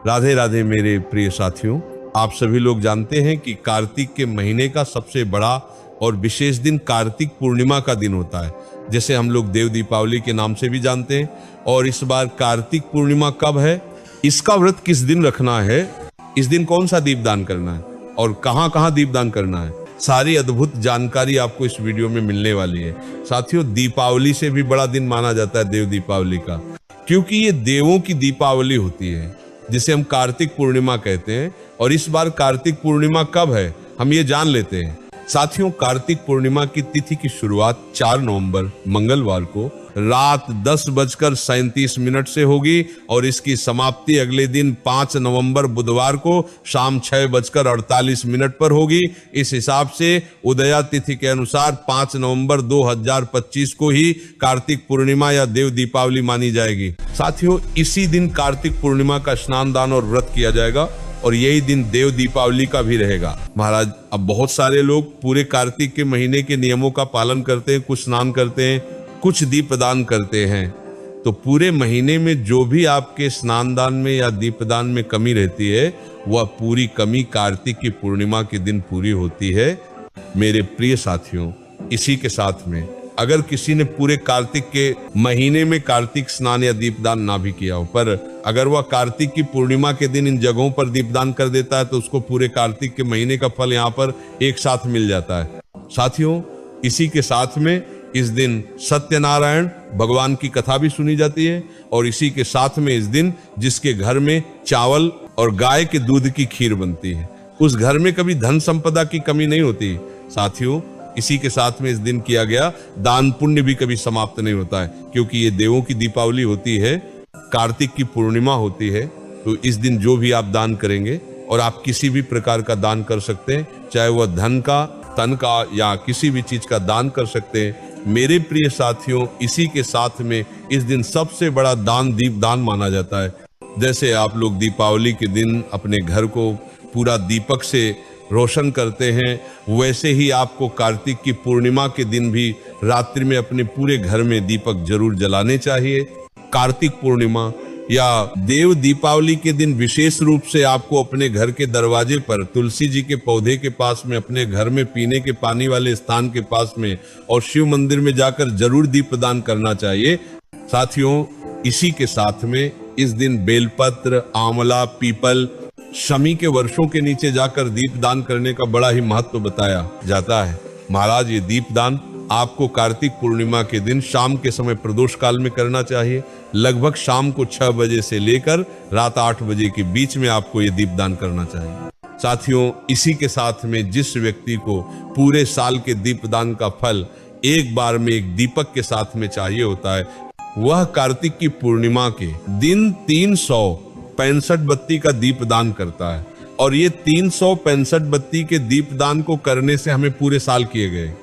राधे राधे मेरे प्रिय साथियों, आप सभी लोग जानते हैं कि कार्तिक के महीने का सबसे बड़ा और विशेष दिन कार्तिक पूर्णिमा का दिन होता है, जैसे हम लोग देव दीपावली के नाम से भी जानते हैं। और इस बार कार्तिक पूर्णिमा कब है, इसका व्रत किस दिन रखना है, इस दिन कौन सा दीपदान करना है और कहां कहां दीपदान करना है, सारी अद्भुत जानकारी आपको इस वीडियो में मिलने वाली है। साथियों, दीपावली से भी बड़ा दिन माना जाता है देव दीपावली का, क्योंकि ये देवों की दीपावली होती है जिसे हम कार्तिक पूर्णिमा कहते हैं। और इस बार कार्तिक पूर्णिमा कब है हम ये जान लेते हैं। साथियों, कार्तिक पूर्णिमा की तिथि की शुरुआत 4 नवंबर मंगलवार को रात 10:37 से होगी और इसकी समाप्ति अगले दिन 5 नवंबर बुधवार को शाम 6:48 पर होगी। इस हिसाब से उदया तिथि के अनुसार 5 नवंबर 2025 को ही कार्तिक पूर्णिमा या देव दीपावली मानी जाएगी। साथियों, इसी दिन कार्तिक पूर्णिमा का स्नान दान और व्रत किया जाएगा और यही दिन देव दीपावली का भी रहेगा। महाराज, अब बहुत सारे लोग पूरे कार्तिक के महीने के नियमों का पालन करते हैं, कुछ स्नान करते हैं, कुछ दीपदान करते हैं। तो पूरे महीने में जो भी आपके स्नान दान में या दीपदान में कमी रहती है, वह पूरी कमी कार्तिक की पूर्णिमा के दिन पूरी होती है। मेरे प्रिय साथियों, इसी के साथ में अगर किसी ने पूरे कार्तिक के महीने में कार्तिक स्नान या दीपदान ना भी किया हो, पर अगर वह कार्तिक की पूर्णिमा के दिन इन जगहों पर दीपदान कर देता है तो उसको पूरे कार्तिक के महीने का फल यहाँ पर एक साथ मिल जाता है। साथियों, इसी के साथ में इस दिन सत्यनारायण भगवान की कथा भी सुनी जाती है और इसी के साथ में इस दिन जिसके घर में चावल और गाय के दूध की खीर बनती है, उस घर में कभी धन संपदा की कमी नहीं होती। साथियों, इसी के साथ में इस दिन किया गया दान पुण्य भी कभी समाप्त नहीं होता है, क्योंकि ये देवों की दीपावली होती है, कार्तिक की पूर्णिमा होती है। तो इस दिन जो भी आप दान करेंगे, और आप किसी भी प्रकार का दान कर सकते हैं, चाहे वह धन का, तन का या किसी भी चीज का दान कर सकते हैं। मेरे प्रिय साथियों, इसी के साथ में इस दिन सबसे बड़ा दान दीपदान माना जाता है। जैसे आप लोग दीपावली के दिन अपने घर को पूरा दीपक से रोशन करते हैं, वैसे ही आपको कार्तिक की पूर्णिमा के दिन भी रात्रि में अपने पूरे घर में दीपक जरूर जलाने चाहिए। कार्तिक पूर्णिमा या देव दीपावली के दिन विशेष रूप से आपको अपने घर के दरवाजे पर तुलसी जी के पौधे के पास में, अपने घर में पीने के पानी वाले स्थान के पास में और शिव मंदिर में जाकर जरूर दीपदान करना चाहिए। साथियों, इसी के साथ में इस दिन बेलपत्र, आंवला, पीपल, शमी के वर्षों के नीचे जाकर दीपदान करने का बड़ा ही महत्व बताया जाता है। महाराज, ये दीपदान आपको कार्तिक पूर्णिमा के दिन शाम के समय प्रदोष काल में करना चाहिए। लगभग शाम को 6 बजे से लेकर रात 8 बजे के बीच में आपको ये दीपदान करना चाहिए। साथियों, इसी के साथ में जिस व्यक्ति को पूरे साल के दीपदान का फल एक बार में एक दीपक के साथ में चाहिए होता है, वह कार्तिक की पूर्णिमा के दिन 365 बत्ती का दीपदान करता है। और ये 365 बत्ती के दीपदान को करने से हमें पूरे साल किए गए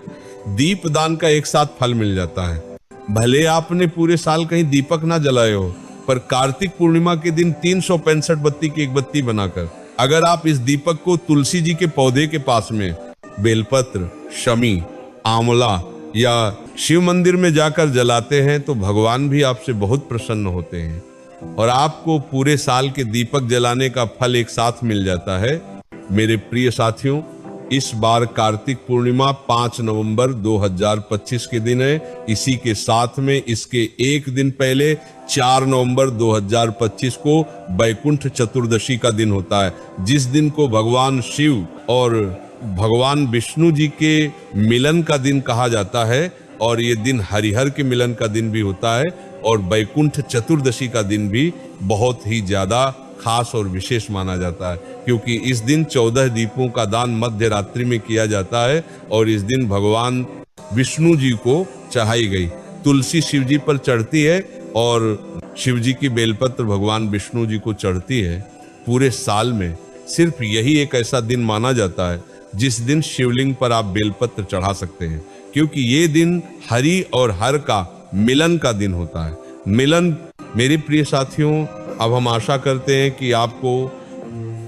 दीपदान का एक साथ फल मिल जाता है। भले आपने पूरे साल कहीं दीपक ना जलाए हो, पर कार्तिक पूर्णिमा के दिन 365 बत्ती की एक बत्ती बनाकर अगर आप इस दीपक को तुलसी जी के पौधे के पास में बेलपत्र, शमी, आंवला या शिव मंदिर में जाकर जलाते हैं तो भगवान भी आपसे बहुत प्रसन्न होते हैं और आपको पूरे साल के दीपक जलाने का फल एक साथ मिल जाता है। मेरे प्रिय साथियों, इस बार कार्तिक पूर्णिमा 5 नवंबर 2025 के दिन है। इसी के साथ में इसके एक दिन पहले 4 नवंबर 2025 को बैकुंठ चतुर्दशी का दिन होता है, जिस दिन को भगवान शिव और भगवान विष्णु जी के मिलन का दिन कहा जाता है। और ये दिन हरिहर के मिलन का दिन भी होता है और बैकुंठ चतुर्दशी का दिन भी बहुत ही ज्यादा खास और विशेष माना जाता है, क्योंकि इस दिन 14 दीपों का दान मध्य रात्रि में किया जाता है और इस दिन भगवान विष्णु जी को चढ़ाई गई तुलसी शिव जी पर चढ़ती है और शिव जी की बेलपत्र भगवान विष्णु जी को चढ़ती है। पूरे साल में सिर्फ यही एक ऐसा दिन माना जाता है जिस दिन शिवलिंग पर आप बेलपत्र चढ़ा सकते हैं, क्योंकि ये दिन हरि और हर का मिलन का दिन होता है। मिलन, मेरे प्रिय साथियों, अब हम आशा करते हैं कि आपको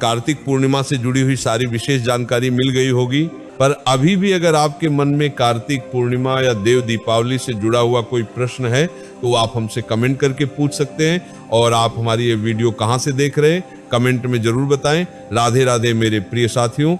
कार्तिक पूर्णिमा से जुड़ी हुई सारी विशेष जानकारी मिल गई होगी। पर अभी भी अगर आपके मन में कार्तिक पूर्णिमा या देव दीपावली से जुड़ा हुआ कोई प्रश्न है तो आप हमसे कमेंट करके पूछ सकते हैं। और आप हमारी ये वीडियो कहाँ से देख रहे हैं कमेंट में जरूर बताएं। राधे राधे मेरे प्रिय साथियों।